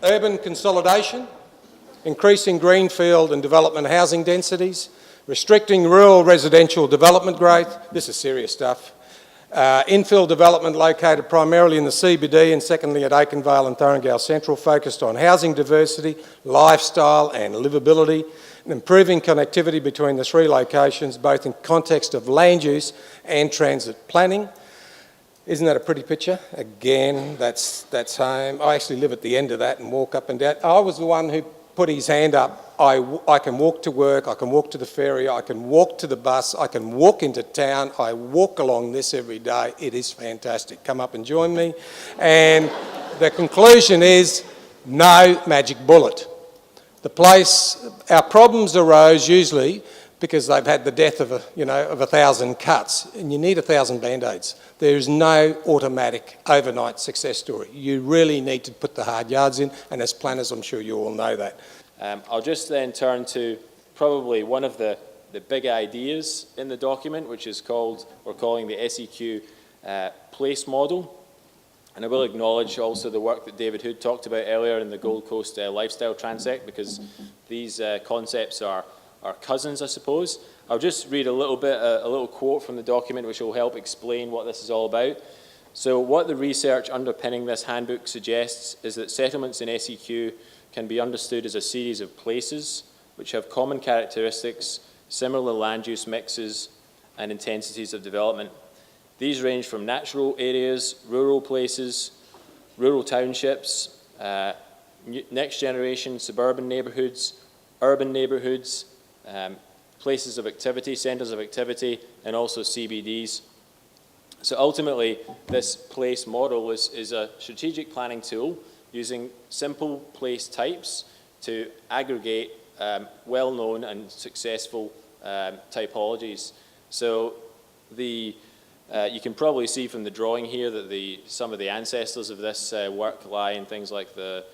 urban consolidation, increasing greenfield and development housing densities, restricting rural residential development growth, this is serious stuff, infill development located primarily in the CBD and secondly at Oakenvale and Thurngale Central, focused on housing diversity, lifestyle and livability, and improving connectivity between the three locations, both in context of land use and transit planning. Isn't that a pretty picture? Again, that's home. I actually live at the end of that and walk up and down. I was the one who put his hand up. I can walk to work, I can walk to the ferry, I can walk to the bus, I can walk into town. I walk along this every day. It is fantastic. Come up and join me. And the conclusion is no magic bullet. Our problems arose usually because they've had the death of 1,000 cuts, and you need 1,000 Band-Aids. There is no automatic overnight success story. You really need to put the hard yards in, and as planners, I'm sure you all know that. I'll just then turn to probably one of the big ideas in the document, which is we're calling the SEQ Police Model. And I will acknowledge also the work that David Hood talked about earlier in the Gold Coast Lifestyle Transect, because these concepts are cousins, I suppose. I'll just read a little quote from the document which will help explain what this is all about. So what the research underpinning this handbook suggests is that settlements in SEQ can be understood as a series of places which have common characteristics, similar land use mixes and intensities of development. These range from natural areas, rural places, rural townships, next generation suburban neighbourhoods, urban neighbourhoods, places of activity, centres of activity, and also CBDs. So ultimately, this place model is a strategic planning tool using simple place types to aggregate well-known and successful typologies. So you can probably see from the drawing here that some of the ancestors of this work lie in things like the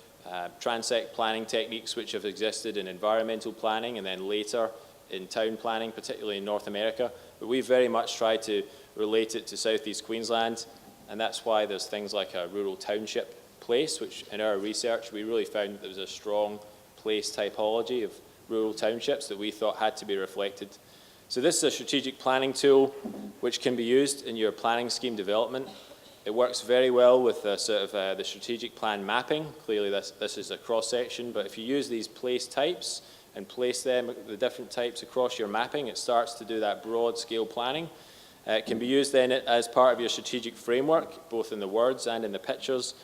transect planning techniques which have existed in environmental planning and then later in town planning, particularly in North America. But we've very much tried to relate it to southeast Queensland, and that's why there's things like a rural township place, which in our research we really found that there was a strong place typology of rural townships that we thought had to be reflected. So this is a strategic planning tool which can be used in your planning scheme development. It works very well with the strategic plan mapping. Clearly this is a cross-section, but if you use these place types and place them, the different types across your mapping, it starts to do that broad scale planning. It can be used then as part of your strategic framework, both in the words and in the pictures.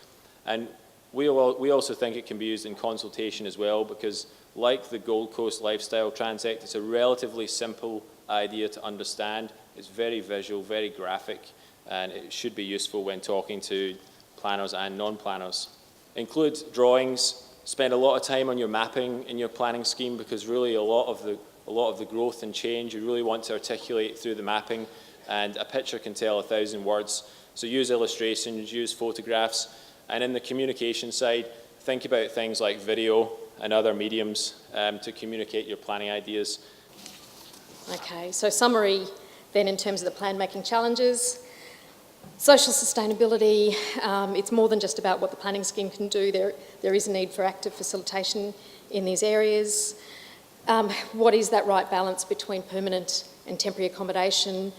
And we also think it can be used in consultation as well, because like the Gold Coast Lifestyle Transect, it's a relatively simple idea to understand. It's very visual, very graphic, and it should be useful when talking to planners and non-planners. Include drawings. Spend a lot of time on your mapping in your planning scheme, because really a lot of the growth and change you really want to articulate through the mapping, and a picture can tell 1,000 words. So use illustrations, use photographs, and in the communication side, think about things like video and other mediums to communicate your planning ideas. Okay, so summary then in terms of the plan-making challenges. Social sustainability, it's more than just about what the planning scheme can do. There is a need for active facilitation in these areas. What is that right balance between permanent and temporary accommodation?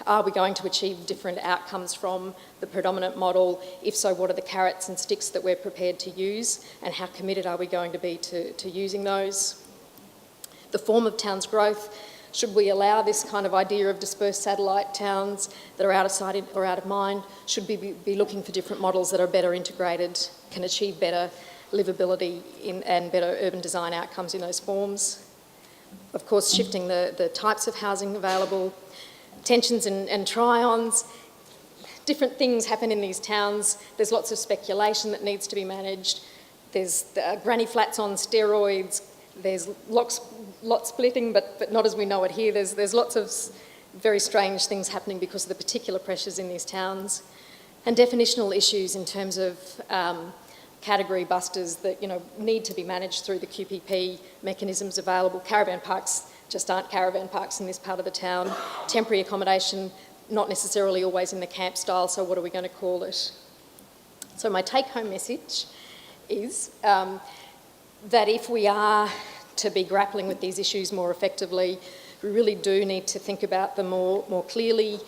Are we going to achieve different outcomes from the predominant model? If so, what are the carrots and sticks that we're prepared to use, and how committed are we going to be to using those? The form of town's growth. Should we allow this kind of idea of dispersed satellite towns that are out of sight or out of mind? Should we be looking for different models that are better integrated, can achieve better livability and better urban design outcomes in those forms? Of course, shifting the types of housing available, tensions and try-ons. Different things happen in these towns. There's lots of speculation that needs to be managed. There's granny flats on steroids. There's lot splitting, but not as we know it here. There's lots of very strange things happening because of the particular pressures in these towns. And definitional issues in terms of category busters that need to be managed through the QPP mechanisms available. Caravan parks just aren't caravan parks in this part of the town. Temporary accommodation, not necessarily always in the camp style, so what are we going to call it? So my take-home message is that if we are to be grappling with these issues more effectively, we really do need to think about them more clearly.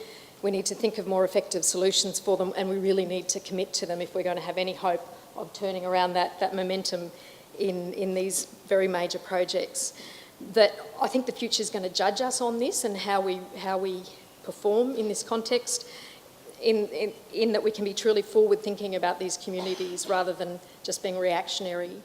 We need to think of more effective solutions for them, and we really need to commit to them if we're going to have any hope of turning around that momentum in these very major projects. That I think the future is going to judge us on this and how we perform in this context, in that we can be truly forward thinking about these communities rather than just being reactionary